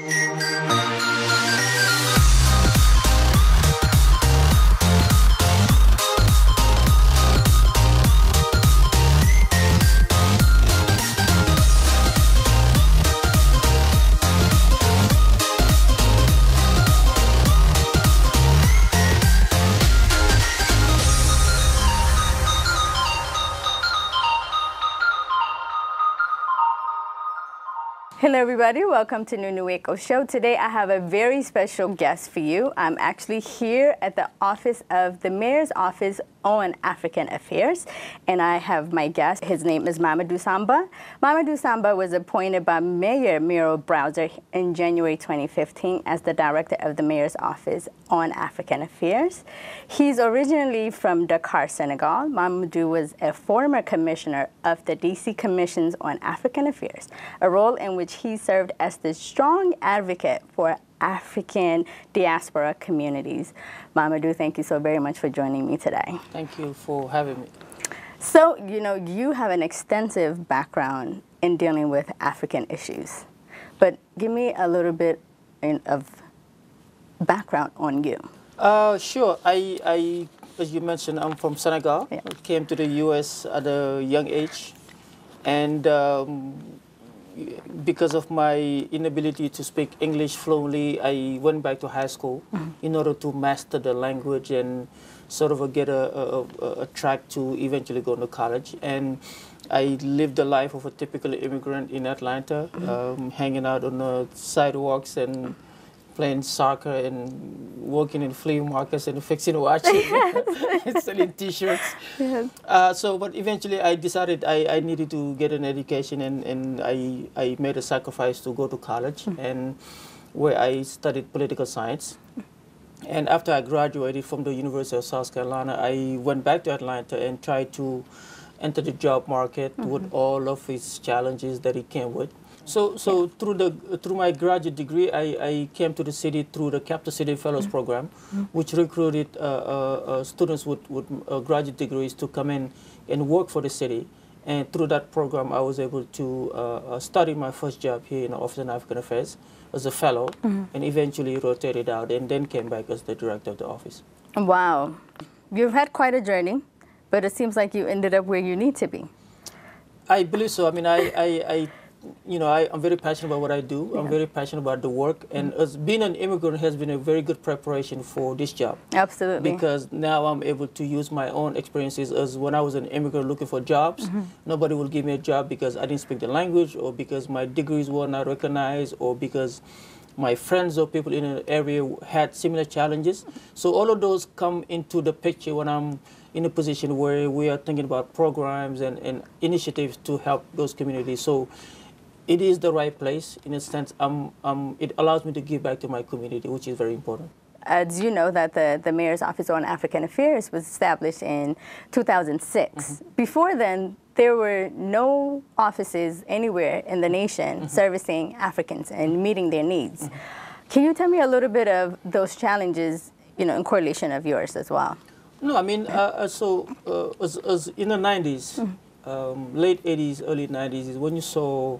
Hello everybody, welcome to Nunu Wako Show. Today I have a very special guest for you. I'm actually here at the office of the Mayor's Office on African Affairs, and I have my guest. His name is Mamadou Samba. Mamadou Samba was appointed by Mayor Miro Browser in January 2015 as the director of the Mayor's Office on African Affairs. He's originally from Dakar, Senegal. Mamadou was a former commissioner of the DC Commissions on African Affairs, a role in which he served as the strong advocate for African diaspora communities. Mamadou, thank you so very much for joining me today. Thank you for having me. So, you know, you have an extensive background in dealing with African issues, but give me a little bit of background on you. Sure. I, as you mentioned, I'm from Senegal. Yeah. I came to the U.S. at a young age, and because of my inability to speak English fluently, I went back to high school in order to master the language and sort of get a track to eventually go to college. And I lived the life of a typical immigrant in Atlanta, hanging out on the sidewalks and playing soccer and working in flea markets and fixing watches and selling T-shirts. Yes. But eventually I decided I needed to get an education, and I made a sacrifice to go to college, and where I studied political science. And after I graduated from the University of South Carolina, I went back to Atlanta and tried to enter the job market with all of its challenges that it came with. So through my graduate degree, I came to the city through the Capital City Fellows Program, which recruited students with graduate degrees to come in and work for the city. And through that program, I was able to study my first job here in the Office of African Affairs as a fellow, and eventually rotated out and then came back as the director of the office. Wow. You've had quite a journey, but it seems like you ended up where you need to be. I believe so. I mean, I'm very passionate about what I do. Yeah. I'm very passionate about the work, and as being an immigrant has been a very good preparation for this job. Absolutely. Because now I'm able to use my own experiences. As when I was an immigrant looking for jobs, nobody will give me a job because I didn't speak the language, or because my degrees were not recognized, or because my friends or people in an area had similar challenges. So all of those come into the picture when I'm in a position where we are thinking about programs and initiatives to help those communities. So it is the right place in a sense. It allows me to give back to my community, which is very important. As you know, that the Mayor's Office on African Affairs was established in 2006. Before then, there were no offices anywhere in the nation servicing Africans and meeting their needs. Can you tell me a little bit of those challenges, in correlation of yours as well? No, I mean, as in the 90s, late 80s, early 90s is when you saw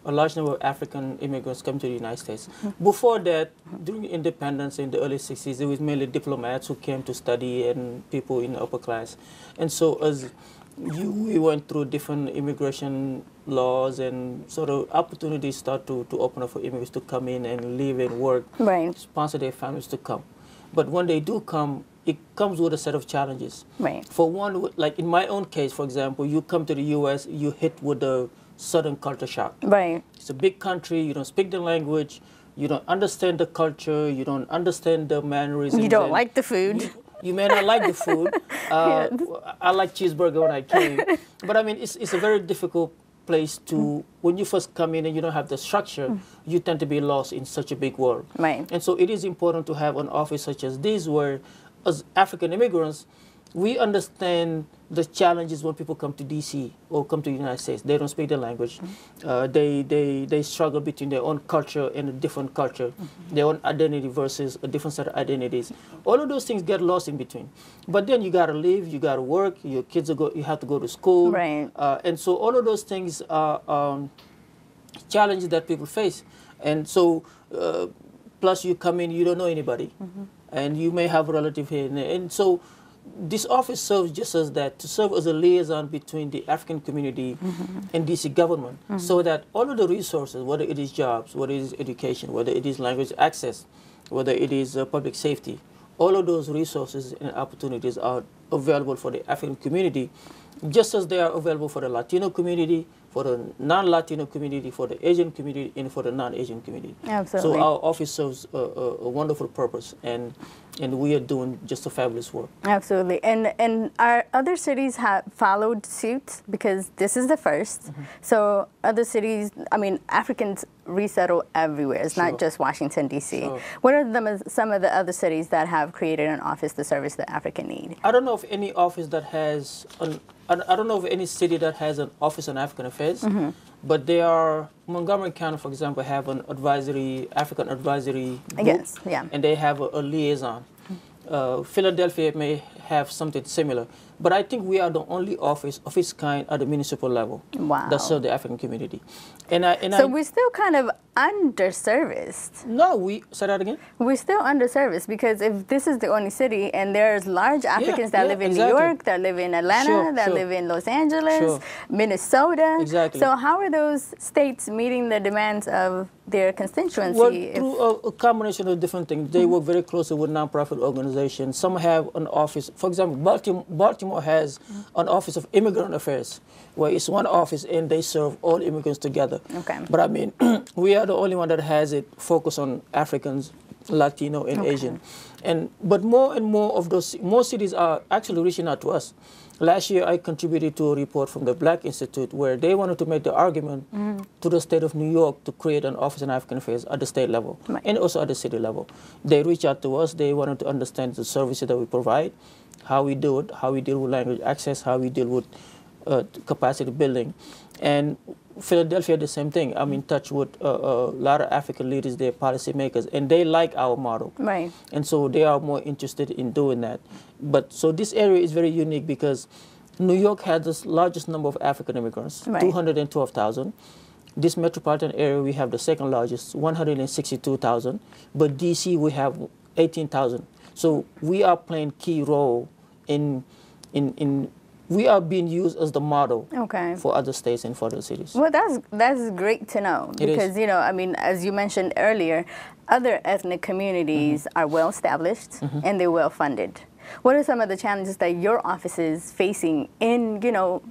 a large number of African immigrants come to the United States. Before that, during independence in the early 60s, it was mainly diplomats who came to study and people in the upper class. And so as we went through different immigration laws, and sort of opportunities start to open up for immigrants to come in and live and work, sponsor their families to come. But when they do come, it comes with a set of challenges. Right. For one, like in my own case, for example, you come to the U.S., you hit with the sudden culture shock. Right. It's a big country, you don't speak the language, you don't understand the culture, you don't understand the mannerisms. You don't like the food. You may not like the food. Yes. I like cheeseburger when I came. But I mean, it's a very difficult place to, when you first come in and you don't have the structure, you tend to be lost in such a big world. Right. And so it is important to have an office such as this where, as African immigrants, we understand the challenges when people come to DC or come to the United States. They don't speak the language. They struggle between their own culture and a different culture, their own identity versus a different set of identities. All of those things get lost in between. But then you got to live, you got to work, your kids you have to go to school. Right. And so all of those things are challenges that people face. And so, plus you come in, you don't know anybody, and you may have a relative here. And so this office serves just as that, to serve as a liaison between the African community and DC government, so that all of the resources, whether it is jobs, whether it is education, whether it is language access, whether it is public safety, all of those resources and opportunities are available for the African community, just as they are available for the Latino community, for the non-Latino community, for the Asian community, and for the non-Asian community. Absolutely. So our office serves a wonderful purpose, and we are doing just a fabulous work. Absolutely. And our other cities have followed suit, because this is the first. So other cities, I mean, Africans resettle everywhere. It's not just Washington, D.C. What are some of the other cities that have created an office to service the African need? I don't know of any office that has I don't know of any city that has an office on African affairs, but they are, Montgomery County, for example, have an African advisory group, Yes, yeah. and they have a liaison. Philadelphia may have something similar, but I think we are the only office of its kind at the municipal level that serve the African community. So we're still kind of underserviced. No, say that again? We're still underserviced, because if this is the only city, and there's large Africans that live in New York, that live in Atlanta, that live in Los Angeles, Minnesota. Exactly. So how are those states meeting the demands of their constituency? Well, through a combination of different things. They work very closely with nonprofit organizations. Some have an office. For example, Baltimore has an office of immigrant affairs, where it's one office and they serve all immigrants together. Okay. But I mean, we are the only one that has it focused on Africans, Latino, and Asian. But more and more of those, more cities are actually reaching out to us. Last year, I contributed to a report from the Black Institute where they wanted to make the argument to the state of New York to create an office on African affairs at the state level and also at the city level. They reached out to us. They wanted to understand the services that we provide, how we do it, how we deal with language access, how we deal with capacity building. And Philadelphia, the same thing. I'm in touch with a lot of African leaders, they're policymakers, and they like our model. Right. And so they are more interested in doing that. But so this area is very unique because New York has the largest number of African immigrants, 212,000. This metropolitan area, we have the second largest, 162,000. But DC, we have 18,000. So we are playing key role in we are being used as the model for other states and for other cities. Well, that's great to know, because, you know, I mean, as you mentioned earlier, other ethnic communities are well established and they're well funded. What are some of the challenges that your office is facing in, you know,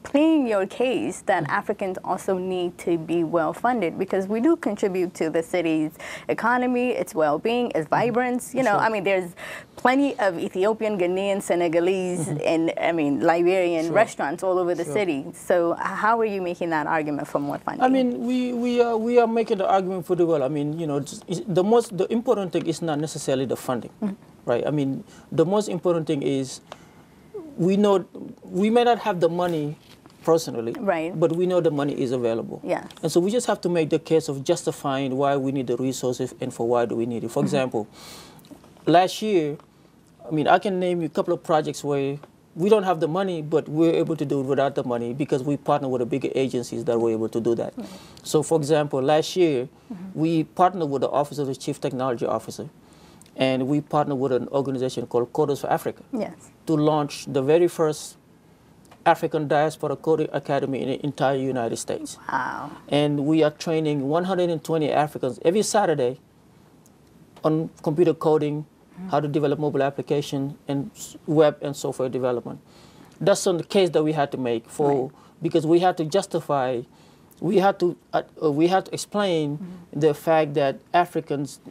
pleading your case that Africans also need to be well funded, because we do contribute to the city's economy, its well-being, its vibrance. You know, I mean, there's plenty of Ethiopian, Ghanaian, Senegalese, and I mean, Liberian restaurants all over the city. So how are you making that argument for more funding? I mean, we are making the argument pretty well. I mean, you know, the important thing is not necessarily the funding, right? I mean, the most important thing is we know we may not have the money personally, but we know the money is available. And so we just have to make the case of justifying why we need the resources and for why do we need it. For example, last year, I mean, I can name you a couple of projects where we don't have the money, but we're able to do it without the money because we partner with the bigger agencies that were able to do that. So for example, last year, we partnered with the Office of the Chief Technology Officer. And we partnered with an organization called Coders for Africa to launch the very first African Diaspora Coding Academy in the entire United States. Wow. And we are training 120 Africans every Saturday on computer coding, how to develop mobile application, and web and software development. That's the case that we had to make because we had to justify, we had to explain the fact that Africans,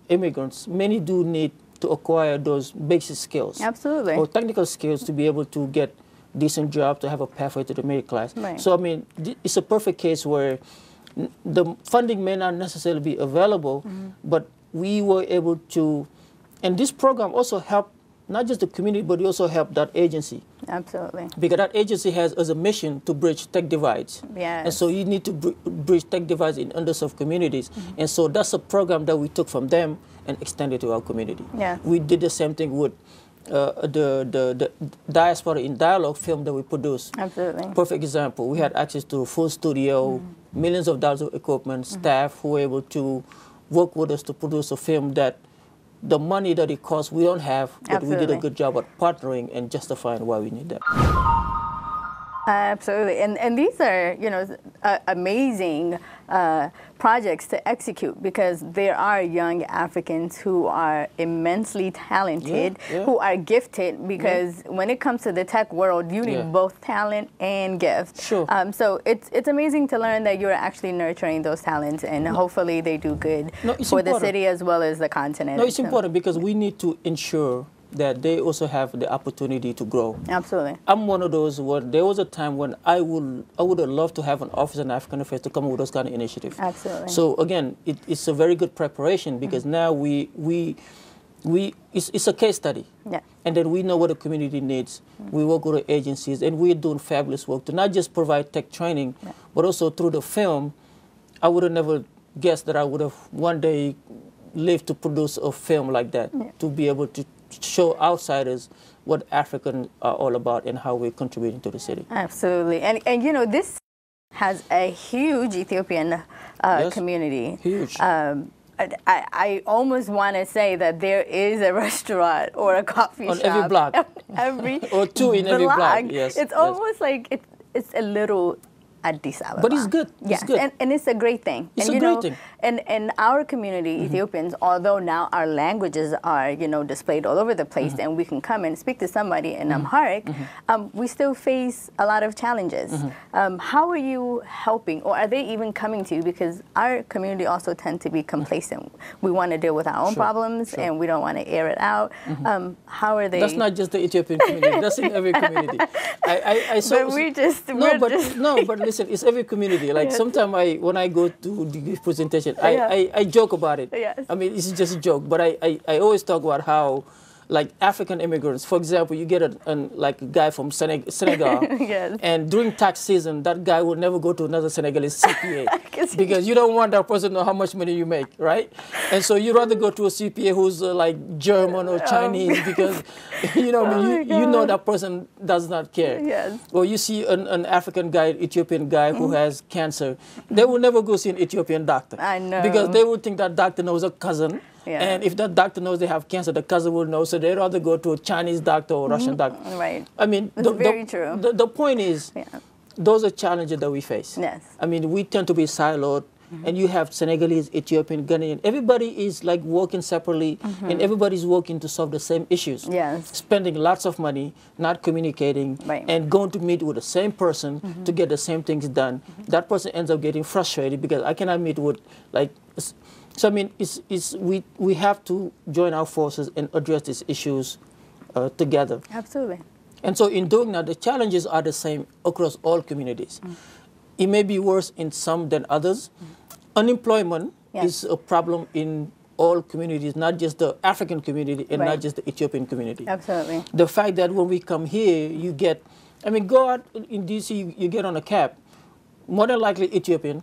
immigrants, many do need to acquire those basic skills. Absolutely. Or technical skills to be able to get decent job, to have a pathway to the middle class. So, I mean, it's a perfect case where the funding may not necessarily be available, but we were able to, and this program also helped not just the community, but it also helped that agency. Absolutely. Because that agency has as a mission to bridge tech divides. And so you need to bridge tech divides in underserved communities. And so that's a program that we took from them and extended to our community. We did the same thing with the Diaspora in Dialogue film that we produced. Absolutely. Perfect example. We had access to a full studio, millions of dollars of equipment, staff who were able to work with us to produce a film that the money that it costs we don't have, but we did a good job at partnering and justifying why we need that. Absolutely, and these are, you know, amazing projects to execute, because there are young Africans who are immensely talented, who are gifted, because when it comes to the tech world, you need both talent and gift. Sure. So it's amazing to learn that you're actually nurturing those talents, and hopefully they do good for the city as well as the continent. No, it's important because we need to ensure that they also have the opportunity to grow. Absolutely. I'm one of those where there was a time when I would have loved to have an office in African Affairs to come up with those kind of initiatives. Absolutely. So again, it's a very good preparation, because now it's a case study. Yeah. And then we know what the community needs. We work with the agencies, and we're doing fabulous work to not just provide tech training, but also through the film. I would have never guessed that I would have one day lived to produce a film like that, to be able to show outsiders what Africans are all about and how we're contributing to the city. Absolutely. And you know, this has a huge Ethiopian community. Huge. I almost want to say that there is a restaurant or a coffee on shop. every block. Every or two in every block. Yes. It's almost like it's a little Addis Ababa. But it's good. Yes, it's good. And it's a great thing. It's and, a great thing. And our community, Ethiopians, although now our languages are, you know, displayed all over the place, and we can come and speak to somebody in Amharic, we still face a lot of challenges. How are you helping, or are they even coming to you? Because our community also tend to be complacent. We want to deal with our own problems, and we don't want to air it out. How are they? That's not just the Ethiopian community. That's in every community. But listen, it's every community. Like sometimes when I go to the presentation, I joke about it. Yes. I mean, it's just a joke, but I always talk about how, like, African immigrants, for example, you get like a guy from Senegal, and during tax season, that guy will never go to another Senegalese CPA because you don't want that person to know how much money you make, right? And so you'd rather go to a CPA who's like German or Chinese because, you know, you know that person does not care. Yes. Or you see an African guy, Ethiopian guy who has cancer, they will never go see an Ethiopian doctor. I know. Because they would think that doctor knows a cousin. Yeah. And if that doctor knows they have cancer, the cousin will know, so they'd rather go to a Chinese doctor or Russian doctor. Right. I mean, That's very true. The point is, those are challenges that we face. Yes. I mean, we tend to be siloed, and you have Senegalese, Ethiopian, Ghanaian. Everybody is like working separately, and everybody's working to solve the same issues. Yes. Spending lots of money, not communicating, and going to meet with the same person to get the same things done. That person ends up getting frustrated because I cannot meet with, like, so I mean, we have to join our forces and address these issues together. Absolutely. And so in doing that, the challenges are the same across all communities. It may be worse in some than others. Unemployment is a problem in all communities, not just the African community and not just the Ethiopian community. Absolutely. The fact that when we come here, you get, I mean, go out in DC, you get on a cab, more than likely Ethiopian,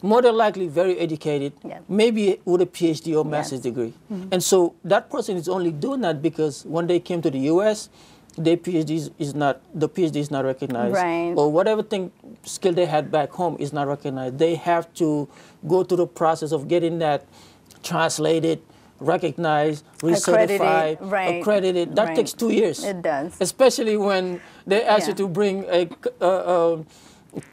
more than likely very educated, maybe with a PhD or master's degree. And so that person is only doing that because when they came to the U.S., their PhD is not recognized, or whatever skill they had back home is not recognized. They have to go through the process of getting that translated, recognized, recertified, accredited. That takes 2 years. It does. Especially when they ask you to bring a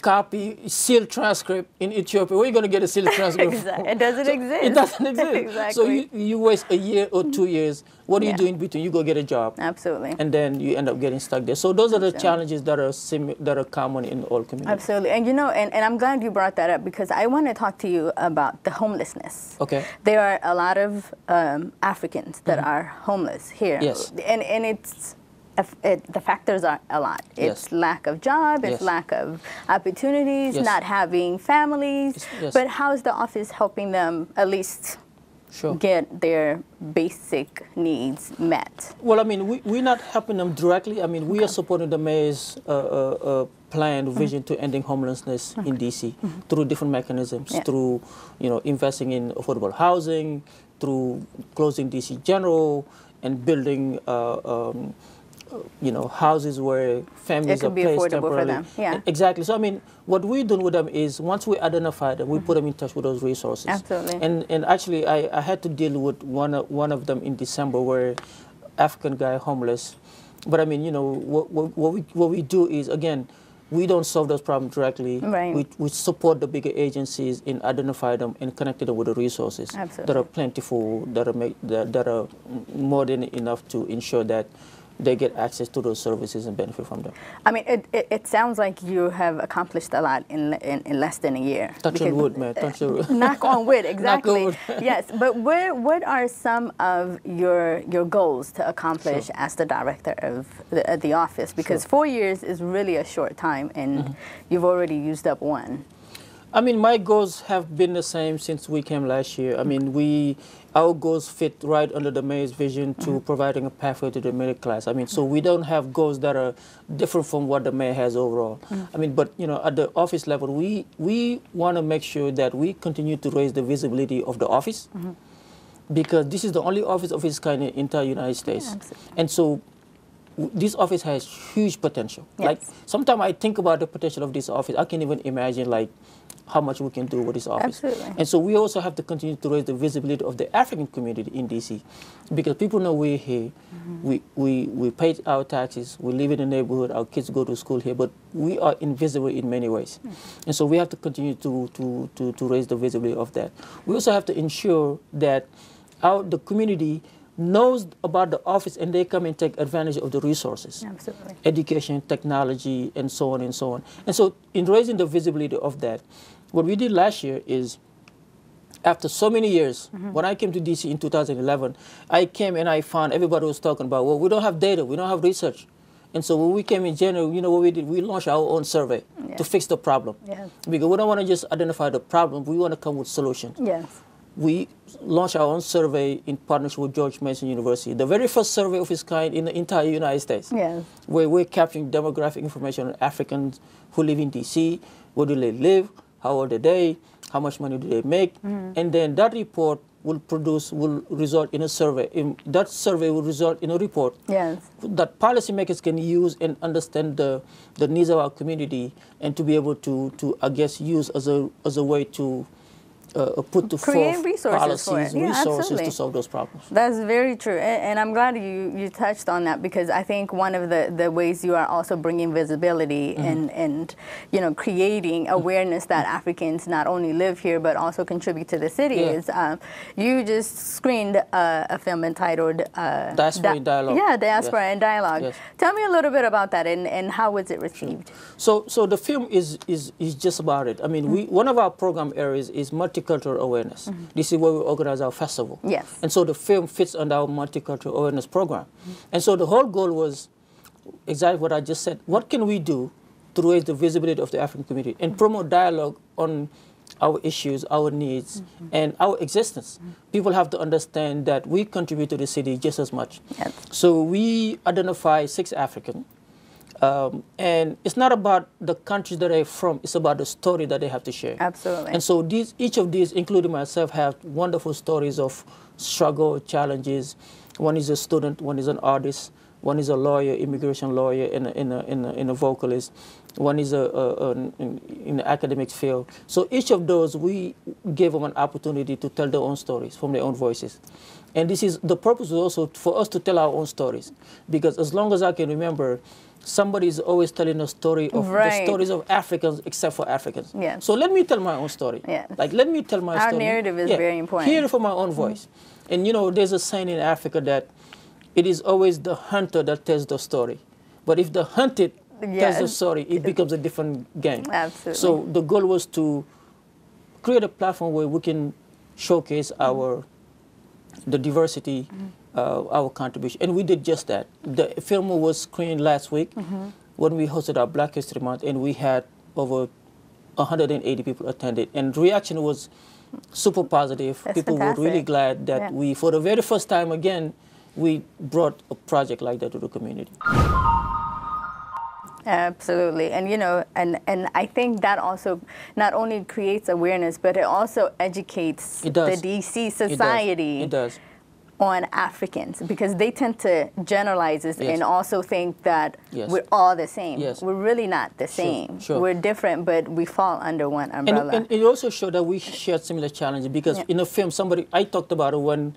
copy, sealed transcript in Ethiopia. Where are you going to get a sealed transcript? Exactly. It doesn't exist. It doesn't exist. Exactly. So you waste a year or 2 years. What are you doing in between? You go get a job. Absolutely. And then you end up getting stuck there. So those are the challenges that are common in all communities. Absolutely. And you know, and I'm glad you brought that up because I want to talk to you about the homelessness. Okay. There are a lot of Africans that are homeless here. Yes. And it's the factors are a lot. It's lack of job, it's lack of opportunities, not having families. But how is the office helping them at least get their basic needs met? Well, I mean, we're not helping them directly. I mean, we are supporting the mayor's plan, vision to ending homelessness in DC through different mechanisms, through, you know, investing in affordable housing, through closing DC General, and building you know, houses where families are placed temporarily. For them. Yeah. Exactly. So I mean, what we're doing with them is once we identify them, we put them in touch with those resources. Absolutely. And actually, I had to deal with one of them in December, where African guy homeless. But I mean, you know, what we do is, again, we don't solve those problems directly. Right. We support the bigger agencies in identify them and connecting them with the resources. Absolutely. That are plentiful, that are more than enough to ensure that they get access to those services and benefit from them. I mean, it sounds like you have accomplished a lot in less than a year. Touch on wood, man. Touch on wood. Knock on wood, exactly. Knock on wood. Yes, but what are some of your goals to accomplish Sure. as the director of the office? Because Sure. 4 years is really a short time, and you've already used up one. I mean, my goals have been the same since we came last year. I mean, our goals fit right under the mayor's vision to providing a pathway to the middle class. I mean, so we don't have goals that are different from what the mayor has overall. I mean, but, you know, at the office level, we want to make sure that we continue to raise the visibility of the office, because this is the only office of its kind in the entire United States. Yeah, and so this office has huge potential. Yes. Like, sometimes I think about the potential of this office. I can't even imagine, like, how much we can do with this office. Absolutely. And so we also have to continue to raise the visibility of the African community in D.C. because people know we're here. We pay our taxes, we live in the neighborhood, our kids go to school here, but we are invisible in many ways. And so we have to continue to raise the visibility of that. We also have to ensure that the community knows about the office and they come and take advantage of the resources. Absolutely. Education, technology, and so on and so on. And so in raising the visibility of that, what we did last year is, after so many years, when I came to DC in 2011, I came and I found everybody was talking about, well, we don't have data, we don't have research. And so when we came in January, you know what we did? We launched our own survey to fix the problem. Yes. Because we don't want to just identify the problem, we want to come with solutions. Yes. We launched our own survey in partnership with George Mason University, the very first survey of its kind in the entire United States, yes. where we're capturing demographic information on Africans who live in D.C., where do they live, how old are they, how much money do they make, and then that report will result in a survey. That survey will result in a report that policymakers can use and understand the needs of our community, and to be able to I guess, use as a way to put to create forth resources policies, to solve those problems. That's very true, and I'm glad you touched on that, because I think one of the ways you are also bringing visibility and you know, creating awareness that Africans not only live here but also contribute to the city is you just screened a film entitled Diaspora in Dialogue. Yeah, Diaspora in Dialogue. Yes. Tell me a little bit about that and how was it received? So the film is just about it. I mean, one of our program areas is multicultural awareness. This is where we organize our festival. Yes. And so the film fits under our multicultural awareness program. And so the whole goal was exactly what I just said. What can we do to raise the visibility of the African community and promote dialogue on our issues, our needs, and our existence? People have to understand that we contribute to the city just as much. Yes. So we identify 6 African. And it's not about the countries that they're from, it's about the story that they have to share. Absolutely. And so each of these, including myself, have wonderful stories of struggle, challenges. One is a student, one is an artist, one is a lawyer, immigration lawyer, and a vocalist. One is in the academic field. So each of those, we gave them an opportunity to tell their own stories from their own voices. And the purpose was also for us to tell our own stories. Because as long as I can remember, somebody is always telling a story of the stories of Africans except for Africans. Yes. So let me tell my own story. Yes. Like, let me tell my story. Our narrative is very important. Hear it from my own voice. And you know, there's a saying in Africa that it is always the hunter that tells the story. But if the hunted tells the story, it becomes a different game. Absolutely. So the goal was to create a platform where we can showcase the diversity, our contribution. And we did just that. The film was screened last week when we hosted our Black History Month, and we had over 180 people attended. And the reaction was super positive. That's people fantastic. were really glad that we, for the very first time again, we brought a project like that to the community. Absolutely. And, you know, and I think that also not only creates awareness, but it also educates the D.C. society It does. on Africans, because they tend to generalize this Yes. and also think that Yes. we're all the same. Yes. We're really not the Sure, same. sure. We're different, but we fall under one umbrella. And it also showed that we shared similar challenges, because in a film, I talked about it when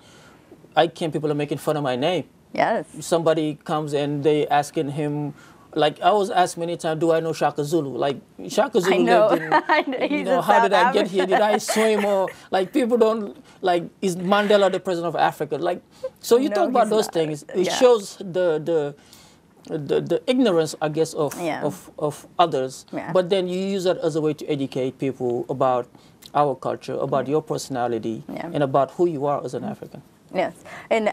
I came, people are making fun of my name. Yes. Somebody comes and they asking him, like I was asked many times, do I know Shaka Zulu? Like Shaka Zulu I know. lived in, He's how in did I South get here? Did I swim? Or like people don't, like, is Mandela the president of Africa? Like, so you No, talk about he's those not. things. It Yeah. shows the ignorance, I guess, of others. Yeah. But then you use that as a way to educate people about our culture, about your personality, and about who you are as an African. Yes, and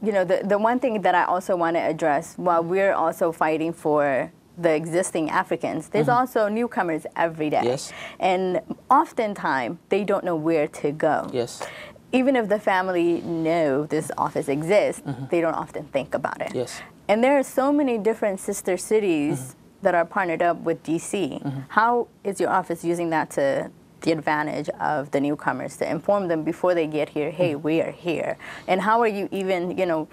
you know, the one thing that I also want to address, while we're also fighting for the existing Africans, there's also newcomers every day. Yes. And oftentimes, they don't know where to go. Yes. Even if the family know this office exists, they don't often think about it. Yes. And there are so many different sister cities that are partnered up with DC. How is your office using that to the advantage of the newcomers, to inform them before they get here, hey, we are here? And how are you even, you know,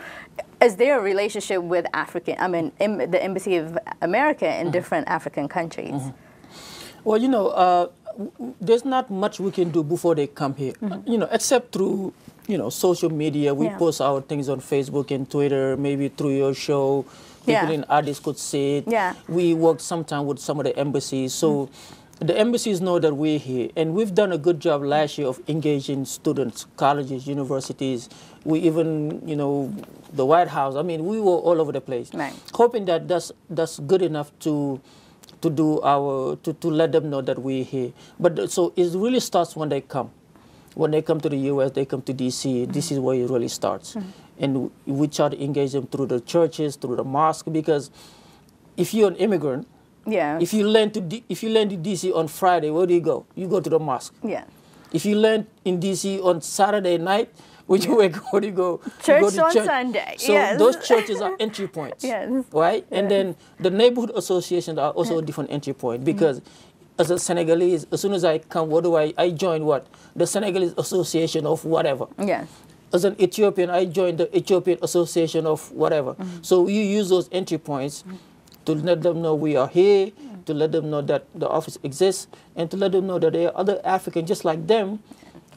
is there a relationship with the Embassy of America in different African countries? Well, you know, there's not much we can do before they come here, you know, except through, you know, social media. We post our things on Facebook and Twitter, maybe through your show. People in Addis could see it. Yeah. We work sometimes with some of the embassies. So the embassies know that we're here. And we've done a good job last year of engaging students, colleges, universities. We even, you know, the White House. I mean, we were all over the place. Right. Hoping that that's good enough to let them know that we're here. But so it really starts when they come. When they come to the U.S., they come to D.C. This is where it really starts. And we try to engage them through the churches, through the mosque, because if you're an immigrant, if you land to D.C. on Friday, where do you go? You go to the mosque. Yeah. If you land in D.C. on Saturday night, where do you go? Church you go to on church. Sunday. So those churches are entry points. Right? And then the neighborhood associations are also a different entry point, because as a Senegalese, as soon as I come, what do I join what? The Senegalese Association of whatever. Yes. As an Ethiopian, I joined the Ethiopian Association of whatever. So you use those entry points to let them know we are here, to let them know that the office exists, and to let them know that there are other Africans just like them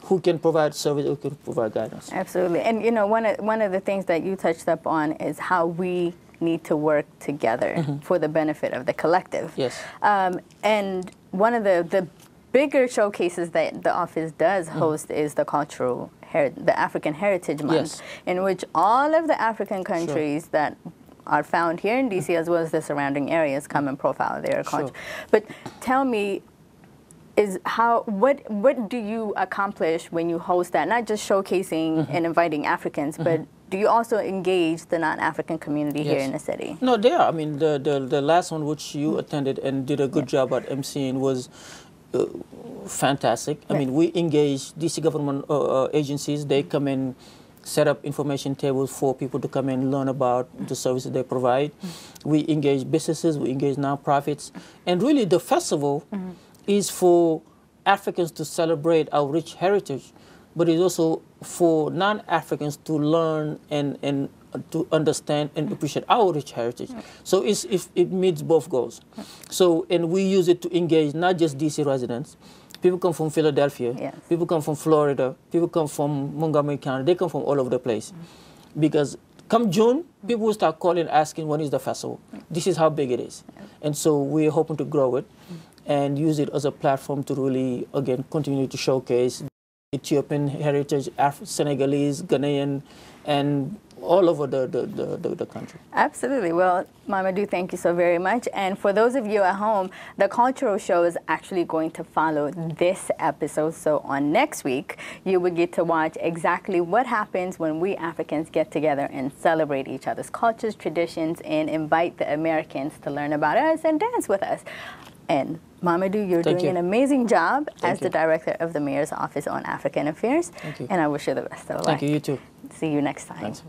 who can provide service, who can provide guidance. Absolutely. And you know, one of the things that you touched up on is how we need to work together for the benefit of the collective. Yes. And one of the bigger showcases that the office does host is the the African Heritage Month, in which all of the African countries that are found here in DC, as well as the surrounding areas, come and profile their culture. But tell me, what do you accomplish when you host that? Not just showcasing and inviting Africans, but do you also engage the non-African community here in the city? No, they are. I mean, the last one which you attended and did a good job at emceeing was fantastic. I mean, we engage DC government agencies. They come and set up information tables for people to come and learn about the services they provide. We engage businesses, we engage nonprofits. And really the festival is for Africans to celebrate our rich heritage, but it's also for non-Africans to learn and to understand and appreciate our rich heritage. So it meets both goals. So, and we use it to engage not just DC residents. People come from Philadelphia, people come from Florida, people come from Montgomery County, they come from all over the place. Because come June, people will start calling, asking when is the festival. This is how big it is. And so we're hoping to grow it and use it as a platform to really, again, continue to showcase Ethiopian heritage, Senegalese, Ghanaian, and all over the country. Absolutely. Well, Mamadou, thank you so very much. And for those of you at home, the cultural show is actually going to follow this episode. So on next week, you will get to watch exactly what happens when we Africans get together and celebrate each other's cultures, traditions, and invite the Americans to learn about us and dance with us. And Mamadou, you're doing an amazing job as the director of the Mayor's Office on African Affairs. Thank you. And I wish you the best of luck. Thank you, you too. See you next time. Thanks.